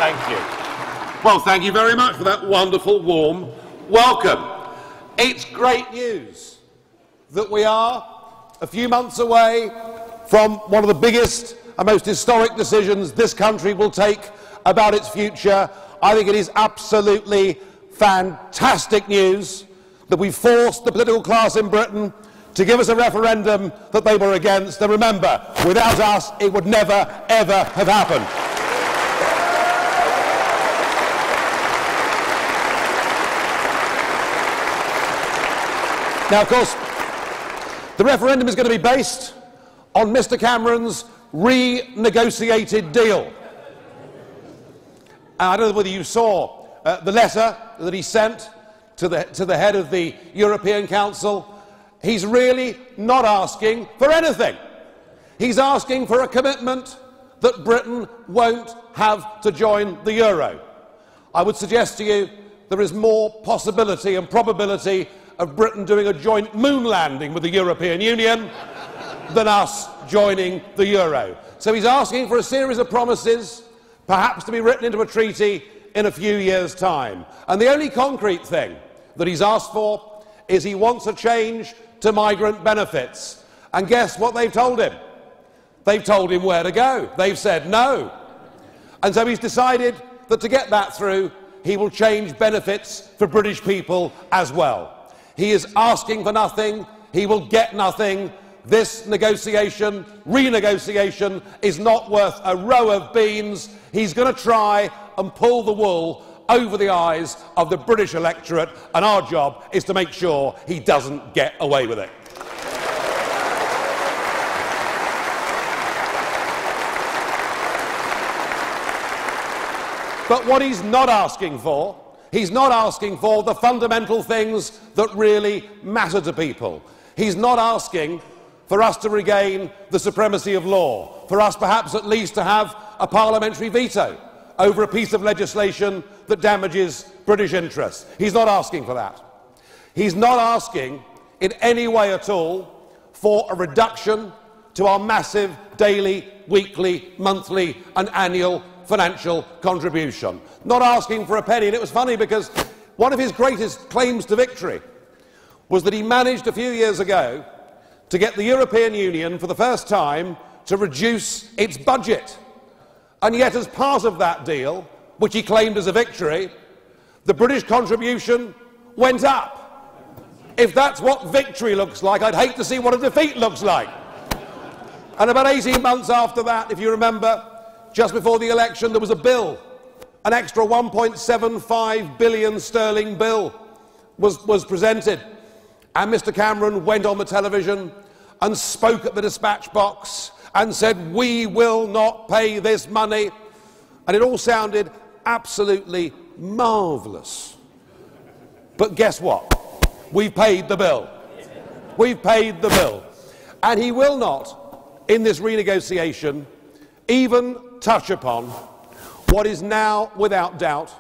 Thank you. Well, thank you very much for that wonderful, warm welcome. It's great news that we are a few months away from one of the biggest and most historic decisions this country will take about its future. I think it is absolutely fantastic news that we forced the political class in Britain to give us a referendum that they were against. And remember, without us, it would never, ever have happened. Now, of course, the referendum is going to be based on Mr. Cameron's renegotiated deal. I don't know whether you saw the letter that he sent to the head of the European Council. He's really not asking for anything. He's asking for a commitment that Britain won't have to join the euro. I would suggest to you there is more possibility and probability of Britain doing a joint moon landing with the European Union than us joining the euro. So he's asking for a series of promises, perhaps to be written into a treaty in a few years' time. And the only concrete thing that he's asked for is he wants a change to migrant benefits. And guess what they've told him? They've told him where to go. They've said no. And so he's decided that to get that through, he will change benefits for British people as well. He is asking for nothing. He will get nothing. This renegotiation, is not worth a row of beans. He's going to try and pull the wool over the eyes of the British electorate, and our job is to make sure he doesn't get away with it. But what he's not asking for, he's not asking for the fundamental things that really matter to people. He's not asking for us to regain the supremacy of law, for us perhaps at least to have a parliamentary veto over a piece of legislation that damages British interests. He's not asking for that. He's not asking in any way at all for a reduction to our massive daily, weekly, monthly and annual financial contribution. Not asking for a penny. And it was funny because one of his greatest claims to victory was that he managed a few years ago to get the European Union for the first time to reduce its budget. And yet, as part of that deal, which he claimed as a victory, the British contribution went up. If that's what victory looks like, I'd hate to see what a defeat looks like. And about 18 months after that, if you remember, just before the election, there was a bill, an extra 1.75 billion sterling bill was presented. And Mr. Cameron went on the television and spoke at the dispatch box and said, "We will not pay this money." And it all sounded absolutely marvellous. But guess what? We've paid the bill. We've paid the bill. And he will not, in this renegotiation, even touch upon what is now, without doubt,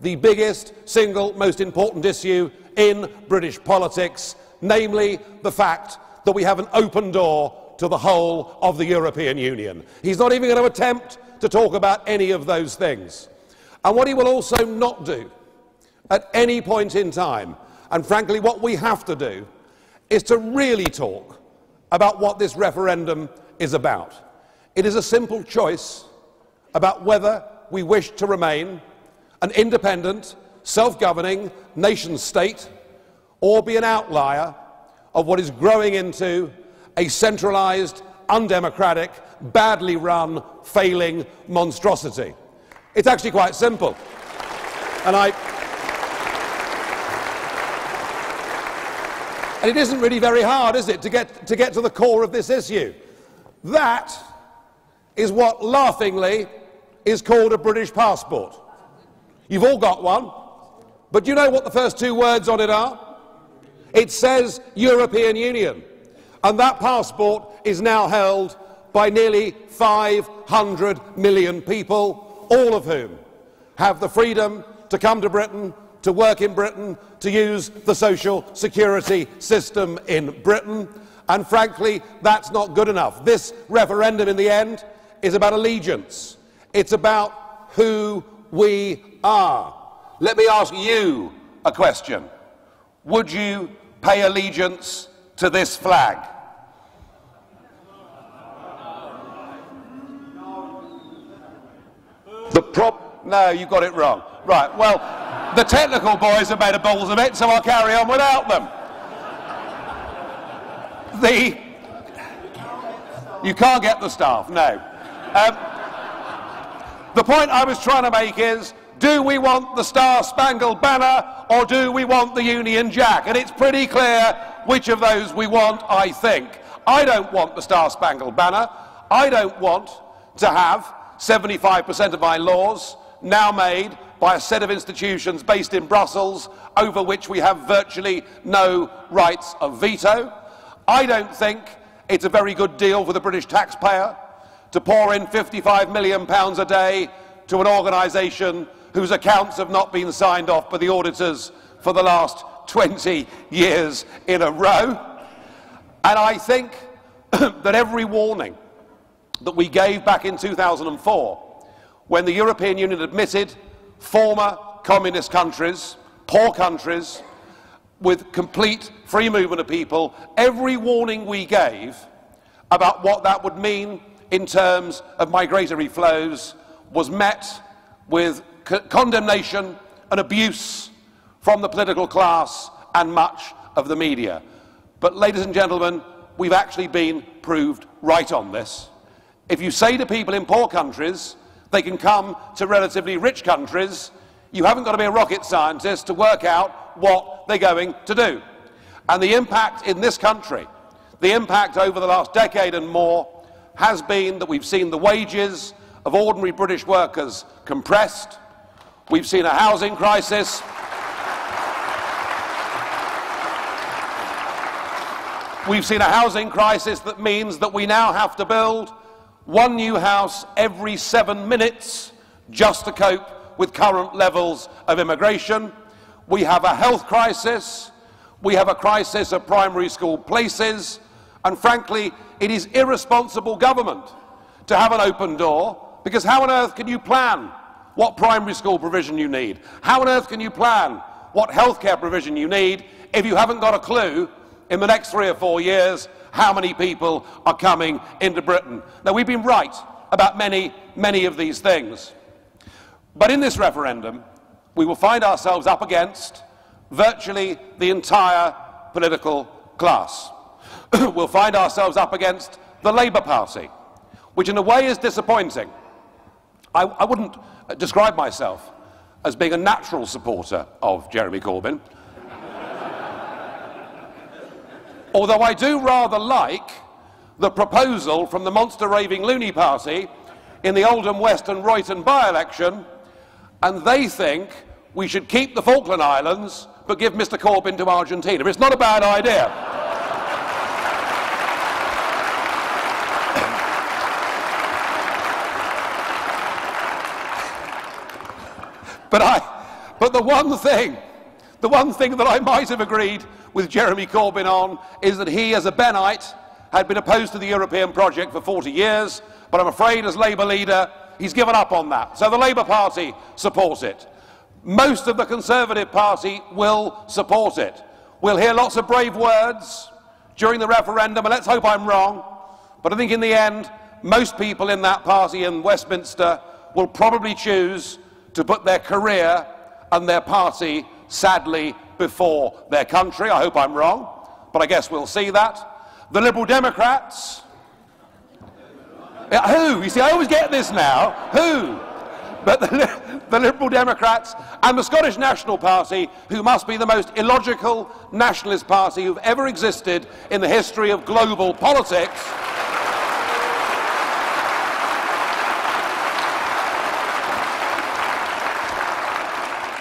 the biggest single most important issue in British politics, namely the fact that we have an open door to the whole of the European Union. He's not even going to attempt to talk about any of those things. And what he will also not do at any point in time, and frankly what we have to do, is to really talk about what this referendum is about. It is a simple choice about whether we wish to remain an independent, self-governing nation-state or be an outlier of what is growing into a centralised, undemocratic, badly run, failing monstrosity. It's actually quite simple. And it isn't really very hard, is it, to get to the core of this issue. That is what, laughingly, is called a British passport. You've all got one, but do you know what the first two words on it are? It says European Union, and that passport is now held by nearly 500 million people, all of whom have the freedom to come to Britain, to work in Britain, to use the social security system in Britain. And frankly, that's not good enough. This referendum, in the end, is about allegiance. It's about who we are. Let me ask you a question. Would you pay allegiance to this flag? No, you got it wrong. Right, well, the technical boys have made a balls of it, so I'll carry on without them. You can't get the staff, no. The point I was trying to make is, do we want the Star-Spangled Banner or do we want the Union Jack? And it's pretty clear which of those we want, I think. I don't want the Star-Spangled Banner. I don't want to have 75% of my laws now made by a set of institutions based in Brussels over which we have virtually no rights of veto. I don't think it's a very good deal for the British taxpayer to pour in £55 million a day to an organisation whose accounts have not been signed off by the auditors for the last 20 years in a row. And I think that every warning that we gave back in 2004, when the European Union admitted former communist countries, poor countries, with complete free movement of people, every warning we gave about what that would mean in terms of migratory flows was met with condemnation and abuse from the political class and much of the media. But, ladies and gentlemen, we've actually been proved right on this. If you say to people in poor countries they can come to relatively rich countries, you haven't got to be a rocket scientist to work out what they're going to do. And the impact in this country, the impact over the last decade and more, has been that we've seen the wages of ordinary British workers compressed. We've seen a housing crisis. We've seen a housing crisis that means that we now have to build one new house every 7 minutes just to cope with current levels of immigration. We have a health crisis. We have a crisis of primary school places. And frankly, it is irresponsible government to have an open door, because how on earth can you plan what primary school provision you need? How on earth can you plan what healthcare provision you need if you haven't got a clue in the next 3 or 4 years how many people are coming into Britain? Now, we've been right about many, many of these things. But in this referendum, we will find ourselves up against virtually the entire political class. We'll find ourselves up against the Labour Party, which in a way is disappointing. I wouldn't describe myself as being a natural supporter of Jeremy Corbyn, although I do rather like the proposal from the monster raving loony party in the Oldham West and Royton by-election, and they think we should keep the Falkland Islands but give Mr Corbyn to Argentina. It's not a bad idea. But the one thing that I might have agreed with Jeremy Corbyn on is that he, as a Bennite, had been opposed to the European project for 40 years, but I'm afraid as Labour leader he's given up on that. So the Labour Party supports it. Most of the Conservative Party will support it. We'll hear lots of brave words during the referendum, and let's hope I'm wrong, but I think in the end most people in that party in Westminster will probably choose to put their career and their party, sadly, before their country. I hope I'm wrong, but I guess we'll see that. The Liberal Democrats... Who? You see, I always get this now. Who? But the Liberal Democrats and the Scottish National Party, who must be the most illogical nationalist party who've ever existed in the history of global politics,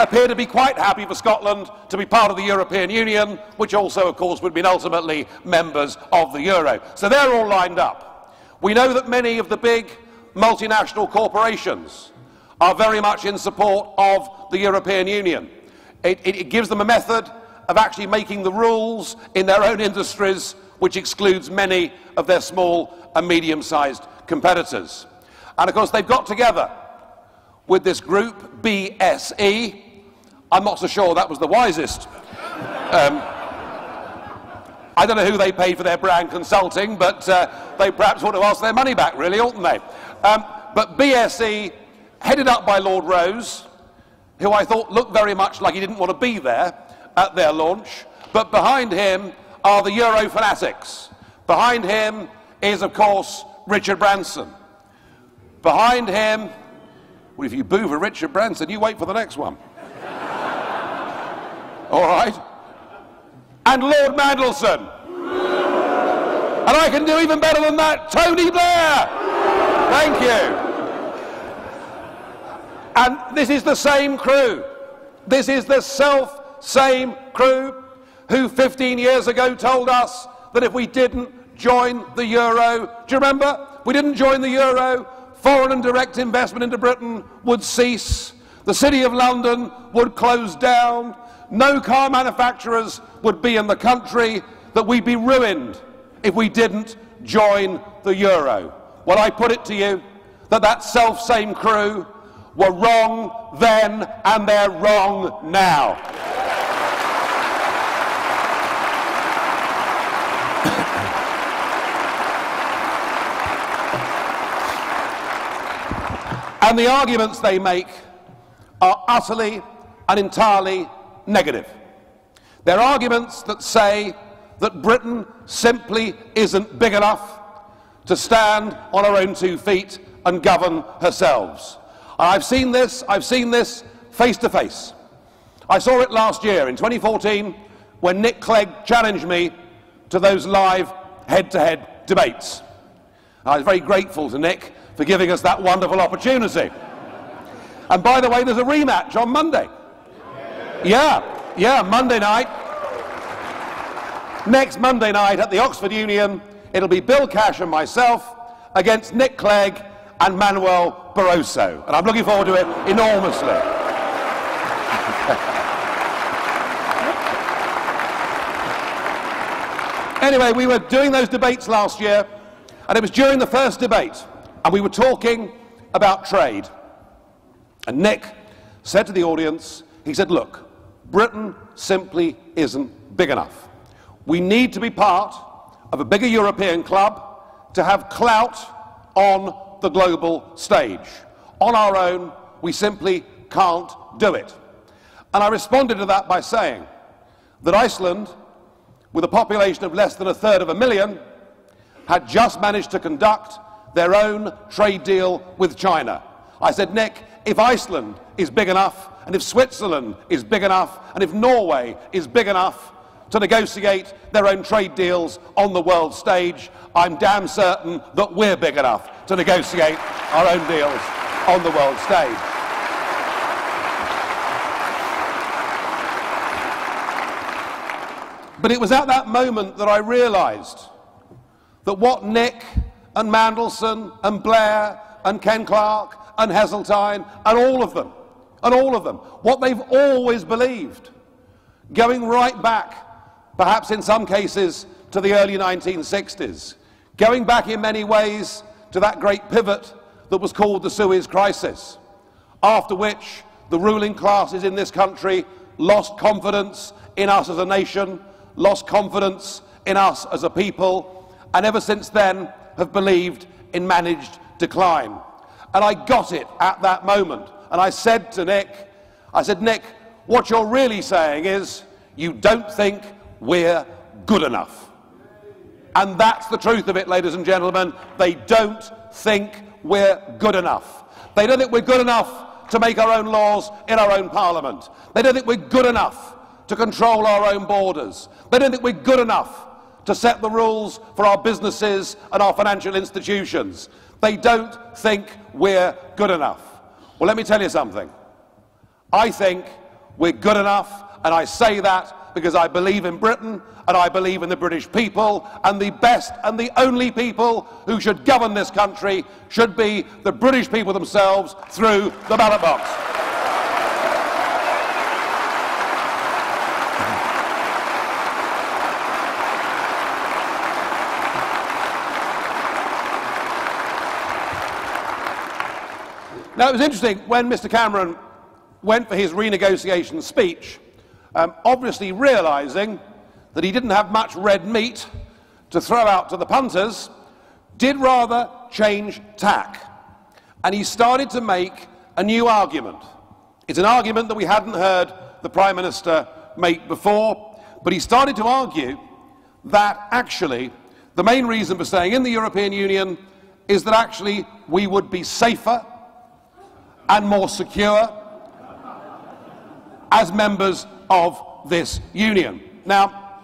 appear to be quite happy for Scotland to be part of the European Union, which also, of course, would have been ultimately members of the euro. So they're all lined up. We know that many of the big multinational corporations are very much in support of the European Union. It gives them a method of actually making the rules in their own industries, which excludes many of their small and medium-sized competitors. And of course, they've got together with this group, BSE. I'm not so sure that was the wisest. I don't know who they paid for their brand consulting, but they perhaps ought to ask their money back, really, oughtn't they? But BSE, headed up by Lord Rose, who I thought looked very much like he didn't want to be there at their launch, but behind him are the Euro fanatics. Behind him is, of course, Richard Branson. Behind him, well, if you boo for Richard Branson, you wait for the next one. All right? And Lord Mandelson. And I can do even better than that, Tony Blair. Thank you. And this is the same crew. This is the same crew who 15 years ago told us that if we didn't join the euro, do you remember? We didn't join the euro, foreign and direct investment into Britain would cease, the City of London would close down, no car manufacturers would be in the country, that we'd be ruined if we didn't join the euro. Well, I put it to you that that self-same crew were wrong then and they're wrong now. And the arguments they make are utterly and entirely negative. They're arguments that say that Britain simply isn't big enough to stand on her own 2 feet and govern herself. And I've seen this face to face. I saw it last year in 2014 when Nick Clegg challenged me to those live head-to-head debates. I was very grateful to Nick for giving us that wonderful opportunity. And by the way, there's a rematch on Monday. Yeah, Monday night. Next Monday night at the Oxford Union, it'll be Bill Cash and myself against Nick Clegg and Manuel Barroso. And I'm looking forward to it enormously. Anyway, we were doing those debates last year, and it was during the first debate, and we were talking about trade. And Nick said to the audience, he said, look, Britain simply isn't big enough. We need to be part of a bigger European club to have clout on the global stage. On our own, we simply can't do it. And I responded to that by saying that Iceland, with a population of less than 1/3 had just managed to conduct their own trade deal with China. I said, Nick, if Iceland is big enough, and if Switzerland is big enough, and if Norway is big enough to negotiate their own trade deals on the world stage, I'm damn certain that we're big enough to negotiate our own deals on the world stage. But it was at that moment that I realised that what Nick and Mandelson and Blair and Ken Clarke and Heseltine and all of them, what they've always believed, going right back, perhaps in some cases, to the early 1960s, going back in many ways to that great pivot that was called the Suez Crisis, after which the ruling classes in this country lost confidence in us as a nation, lost confidence in us as a people, and ever since then have believed in managed decline. And I got it at that moment. And I said to Nick, Nick, what you're really saying is you don't think we're good enough. And that's the truth of it, ladies and gentlemen. They don't think we're good enough. They don't think we're good enough to make our own laws in our own parliament. They don't think we're good enough to control our own borders. They don't think we're good enough to set the rules for our businesses and our financial institutions. They don't think we're good enough. Well, let me tell you something. I think we're good enough, and I say that because I believe in Britain and I believe in the British people, and the best and the only people who should govern this country should be the British people themselves through the ballot box. Now, it was interesting when Mr Cameron went for his renegotiation speech, obviously realising that he didn't have much red meat to throw out to the punters, did rather change tack. And he started to make a new argument. It's an argument that we hadn't heard the Prime Minister make before, but he started to argue that actually the main reason for staying in the European Union is that actually we would be safer and more secure as members of this union. Now,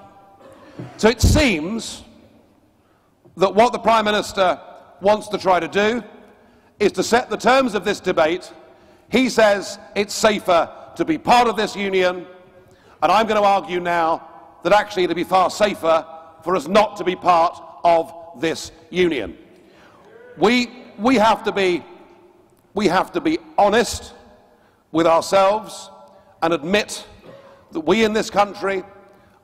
so it seems that what the Prime Minister wants to try to do is to set the terms of this debate. He says it's safer to be part of this union, and I'm going to argue now that actually it'd be far safer for us not to be part of this union. We have to be honest with ourselves and admit that we in this country,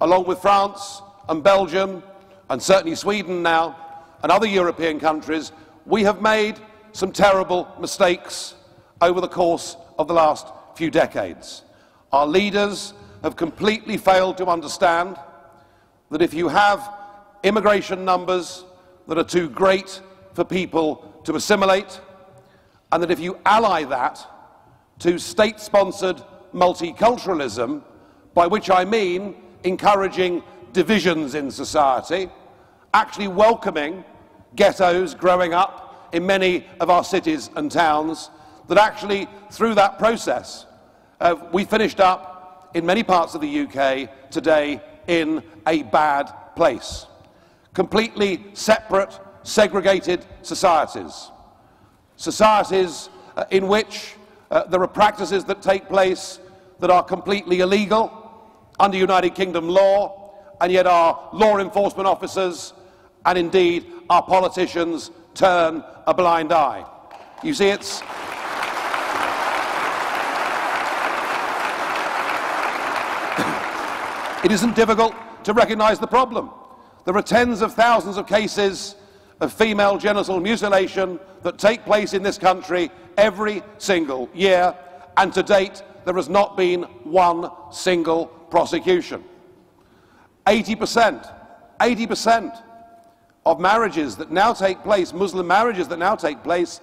along with France and Belgium and certainly Sweden now and other European countries, we have made some terrible mistakes over the course of the last few decades. Our leaders have completely failed to understand that if you have immigration numbers that are too great for people to assimilate, and that if you ally that to state-sponsored multiculturalism, by which I mean encouraging divisions in society, actually welcoming ghettos growing up in many of our cities and towns, that actually through that process we finished up in many parts of the UK today in a bad place. Completely separate, segregated societies. Societies in which there are practices that take place that are completely illegal under United Kingdom law, and yet our law enforcement officers and indeed our politicians turn a blind eye. You see, it isn't difficult to recognise the problem. There are tens of thousands of cases of female genital mutilation that take place in this country every single year, and to date there has not been one single prosecution. 80% of marriages that now take place, Muslim marriages that now take place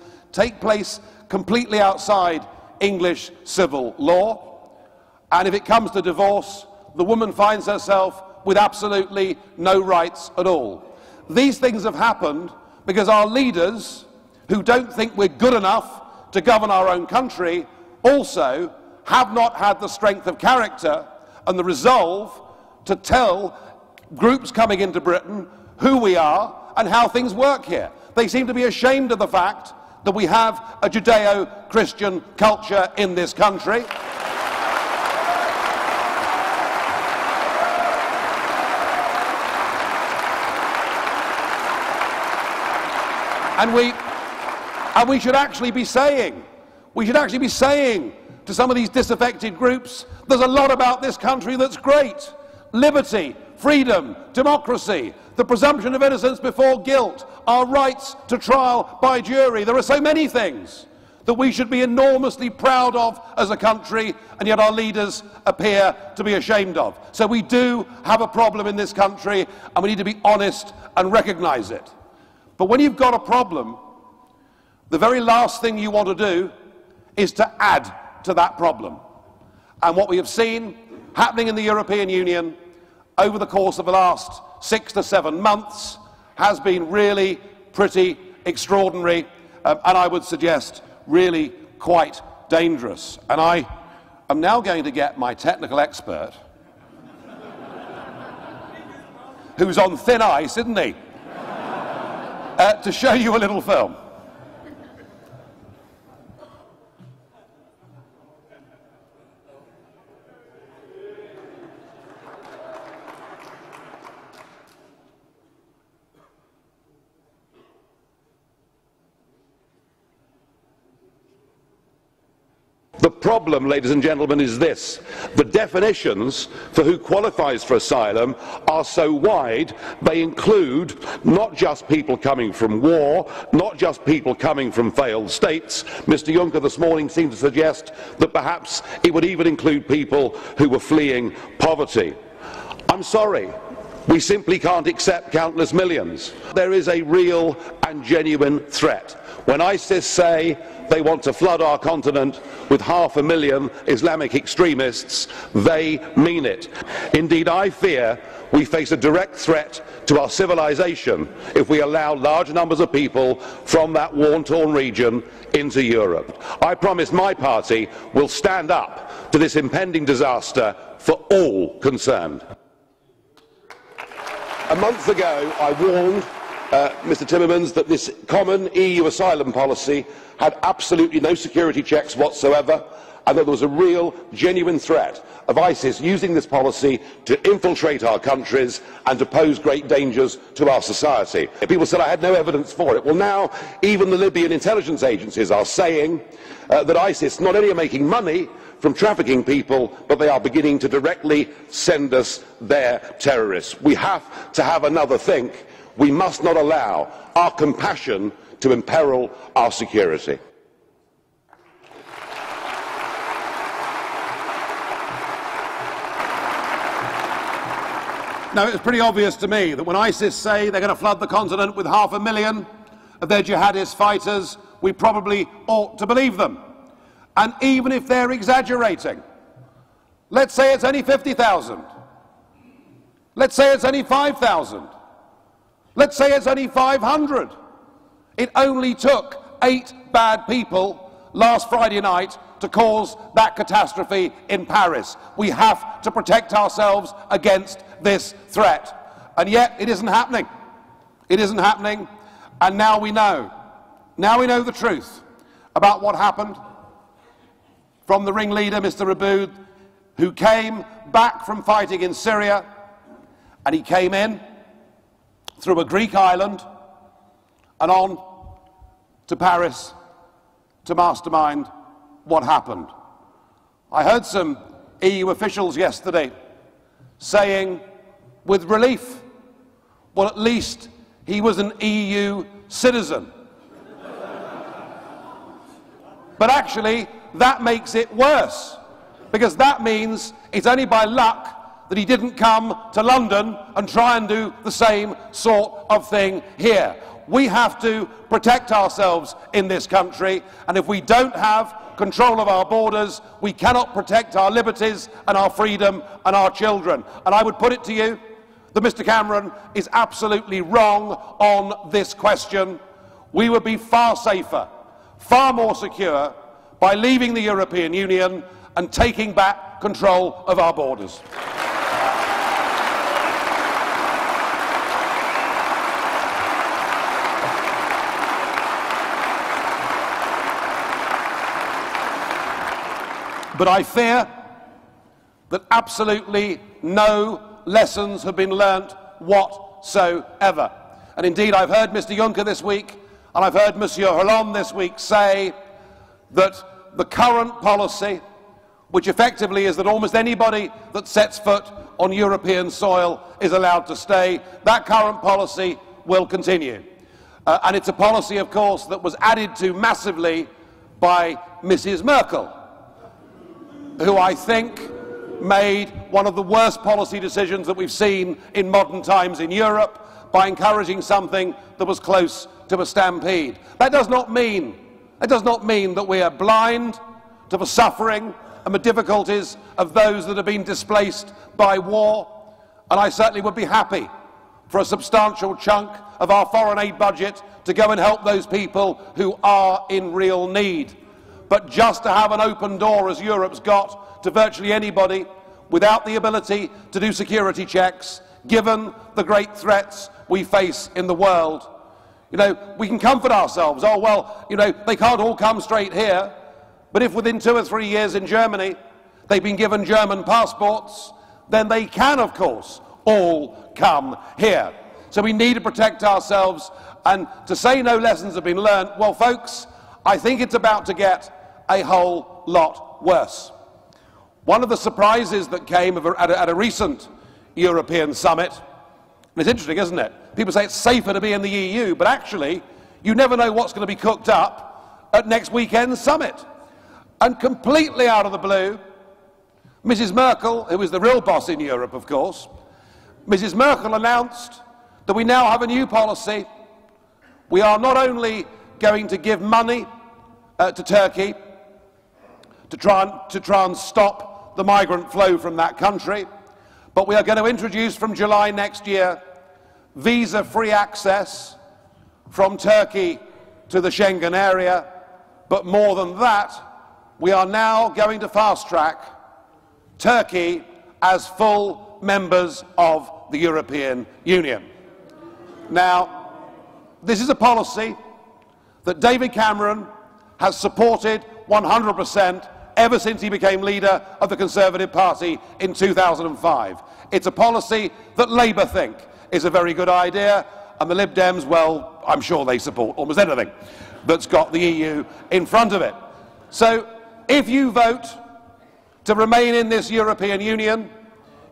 completely outside English civil law, and if it comes to divorce, the woman finds herself with absolutely no rights at all. These things have happened because our leaders, who don't think we're good enough to govern our own country, also have not had the strength of character and the resolve to tell groups coming into Britain who we are and how things work here. They seem to be ashamed of the fact that we have a Judeo-Christian culture in this country. And we should actually be saying to some of these disaffected groups, there's a lot about this country that's great. Liberty, freedom, democracy, the presumption of innocence before guilt, our rights to trial by jury. There are so many things that we should be enormously proud of as a country, and yet our leaders appear to be ashamed of. So we do have a problem in this country, and we need to be honest and recognise it. But when you've got a problem, the very last thing you want to do is to add to that problem. And what we have seen happening in the European Union over the course of the last 6 to 7 months has been really pretty extraordinary, and I would suggest really quite dangerous. And I am now going to get my technical expert, who's on thin ice, isn't he? To show you a little film. The problem, ladies and gentlemen, is this. The definitions for who qualifies for asylum are so wide, they include not just people coming from war, not just people coming from failed states. Mr. Juncker this morning seemed to suggest that perhaps it would even include people who were fleeing poverty. I'm sorry. We simply can't accept countless millions. There is a real and genuine threat. When ISIS say they want to flood our continent with 500,000 Islamic extremists, they mean it. Indeed, I fear we face a direct threat to our civilization if we allow large numbers of people from that war-torn region into Europe. I promise my party will stand up to this impending disaster for all concerned. A month ago, I warned Mr. Timmermans that this common EU asylum policy had absolutely no security checks whatsoever, and that there was a real, genuine threat of ISIS using this policy to infiltrate our countries and to pose great dangers to our society. People said I had no evidence for it. Well, now even the Libyan intelligence agencies are saying that ISIS not only are making money from trafficking people, but they are beginning to directly send us their terrorists. We have to have another think. We must not allow our compassion to imperil our security. Now, it's pretty obvious to me that when ISIS say they're going to flood the continent with 500,000 of their jihadist fighters, we probably ought to believe them. And even if they're exaggerating, let's say it's only 50,000. Let's say it's only 5,000. Let's say it's only 500. It only took 8 bad people last Friday night to cause that catastrophe in Paris. We have to protect ourselves against this threat. And yet it isn't happening. It isn't happening. And now we know. Now we know the truth about what happened from the ringleader, Mr. Aboud, who came back from fighting in Syria, and he came in through a Greek island and on to Paris to mastermind what happened. I heard some EU officials yesterday saying with relief, well, at least he was an EU citizen. But actually, that makes it worse, because that means it's only by luck that he didn't come to London and try and do the same sort of thing here. We have to protect ourselves in this country, and if we don't have control of our borders, we cannot protect our liberties and our freedom and our children. And I would put it to you that Mr. Cameron is absolutely wrong on this question. We would be far safer, far more secure by leaving the European Union and taking back control of our borders. But I fear that absolutely no lessons have been learnt whatsoever. And indeed, I've heard Mr. Juncker this week, and I've heard Monsieur Hollande this week say that the current policy, which effectively is that almost anybody that sets foot on European soil is allowed to stay, that current policy will continue. And it's a policy, of course, that was added to massively by Mrs. Merkel, who I think made one of the worst policy decisions that we've seen in modern times in Europe by encouraging something that was close to a stampede. That does not mean that we are blind to the suffering and the difficulties of those that have been displaced by war, and I certainly would be happy for a substantial chunk of our foreign aid budget to go and help those people who are in real need. But just to have an open door, as Europe's got, to virtually anybody without the ability to do security checks, given the great threats we face in the world. You know, we can comfort ourselves. Oh, well, you know, they can't all come straight here. But if within 2 or 3 years in Germany they've been given German passports, then they can, of course, all come here. So we need to protect ourselves. And to say no lessons have been learned, well, folks, I think it's about to get a whole lot worse. One of the surprises that came at a recent European summit, and it's interesting, isn't it? People say it's safer to be in the EU, but actually, you never know what's going to be cooked up at next weekend's summit. And completely out of the blue, Mrs. Merkel, who is the real boss in Europe, of course, Mrs. Merkel announced that we now have a new policy. We are not only going to give money to Turkey to try and stop the migrant flow from that country, but we are going to introduce from July next year visa-free access from Turkey to the Schengen area. But more than that, we are now going to fast-track Turkey as full members of the European Union. Now, this is a policy that David Cameron has supported 100% ever since he became leader of the Conservative Party in 2005. It's a policy that Labour think is a very good idea, and the Lib Dems, well, I'm sure they support almost anything that's got the EU in front of it. So, if you vote to remain in this European Union,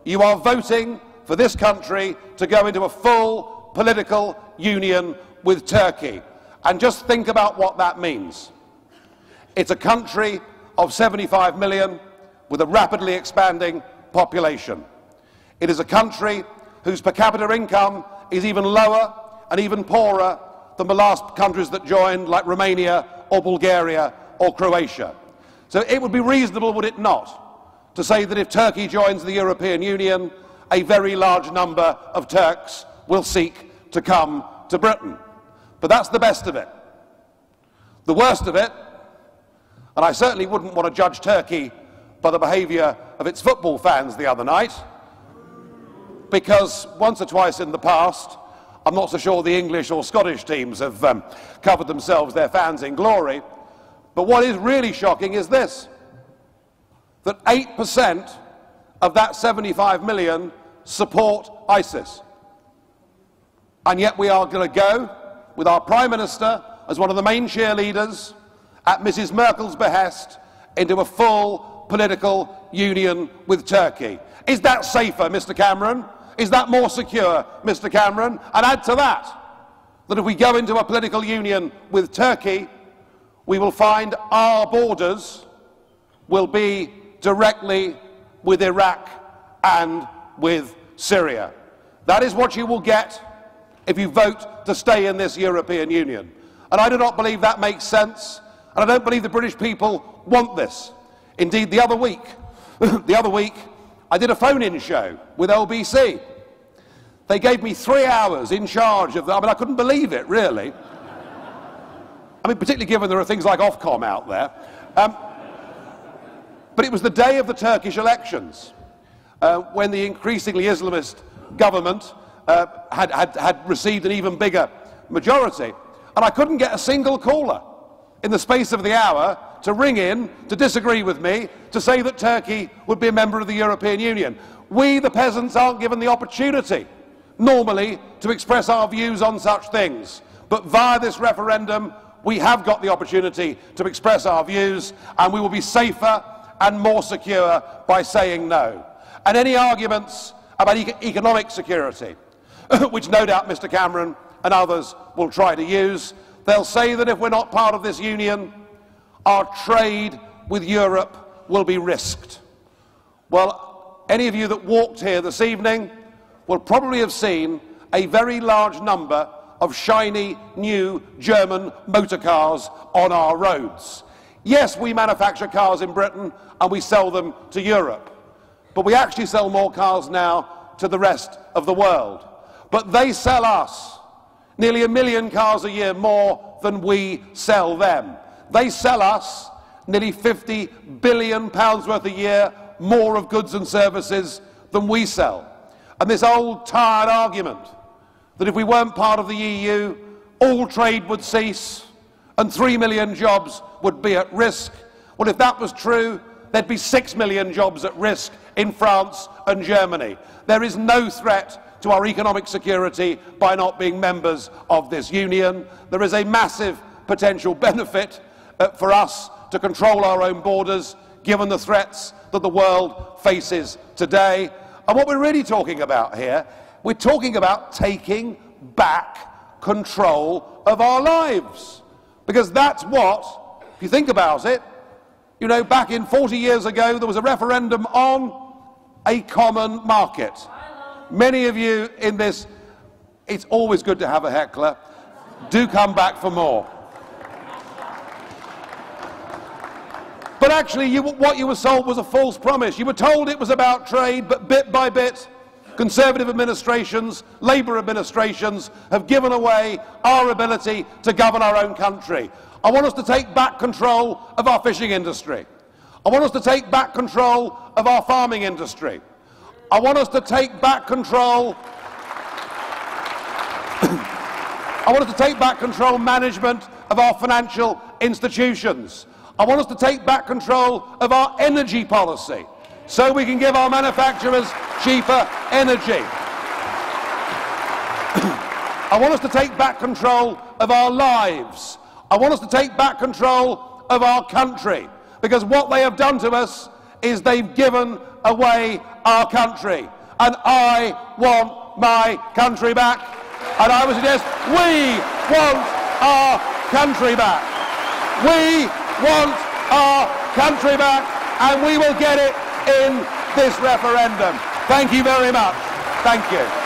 you are voting for this country to go into a full political union with Turkey. And just think about what that means. It's a country of 75 million with a rapidly expanding population. It is a country whose per capita income is even lower and even poorer than the last countries that joined, like Romania or Bulgaria or Croatia. So it would be reasonable, would it not, to say that if Turkey joins the European Union, a very large number of Turks will seek to come to Britain. But that's the best of it. The worst of it, and I certainly wouldn't want to judge Turkey by the behaviour of its football fans the other night, because once or twice in the past, I'm not so sure the English or Scottish teams have covered themselves, their fans, in glory. But what is really shocking is this, that 8% of that 75 million support ISIS. And yet we are going to go, with our Prime Minister as one of the main cheerleaders, at Mrs. Merkel's behest, into a full political union with Turkey. Is that safer, Mr. Cameron? Is that more secure, Mr. Cameron? And add to that, that if we go into a political union with Turkey, we will find our borders will be directly with Iraq and with Syria. That is what you will get if you vote to stay in this European Union. And I do not believe that makes sense, and I don't believe the British people want this. Indeed, the other week, I did a phone-in show with LBC. They gave me 3 hours in charge of that. I mean, I couldn't believe it, really. I mean, particularly given there are things like Ofcom out there. But it was the day of the Turkish elections, when the increasingly Islamist government had received an even bigger majority. And I couldn't get a single caller in the space of the hour to ring in, to disagree with me, to say that Turkey would be a member of the European Union. We, the peasants, aren't given the opportunity, normally, to express our views on such things. But via this referendum, we have got the opportunity to express our views, and we will be safer and more secure by saying no. And any arguments about economic security, which no doubt Mr. Cameron and others will try to use, they'll say that if we're not part of this union, our trade with Europe will be risked. Well, any of you that walked here this evening will probably have seen a very large number of shiny new German motor cars on our roads. Yes, we manufacture cars in Britain and we sell them to Europe, but we actually sell more cars now to the rest of the world. But they sell us nearly 1 million cars a year more than we sell them. They sell us nearly £50 billion worth a year more of goods and services than we sell. And this old tired argument that if we weren't part of the EU, all trade would cease and 3 million jobs would be at risk. Well, if that was true, there'd be 6 million jobs at risk in France and Germany. There is no threat to our economic security by not being members of this union. There is a massive potential benefit for us to control our own borders, given the threats that the world faces today. And what we're really talking about here, we're talking about taking back control of our lives. Because that's what, if you think about it, you know, back in 40 years ago, there was a referendum on a common market. Many of you in this, it's always good to have a heckler. Do come back for more. But actually, what you were sold was a false promise. You were told it was about trade, but bit by bit, Conservative administrations, Labour administrations have given away our ability to govern our own country. I want us to take back control of our fishing industry. I want us to take back control of our farming industry. I want us to take back control I want us to take back control management of our financial institutions. I want us to take back control of our energy policy so we can give our manufacturers cheaper energy. I want us to take back control of our lives. I want us to take back control of our country, because what they have done to us is they've given away our country. And I want my country back. And I would suggest we want our country back. We want our country back, and we will get it in this referendum. Thank you very much. Thank you.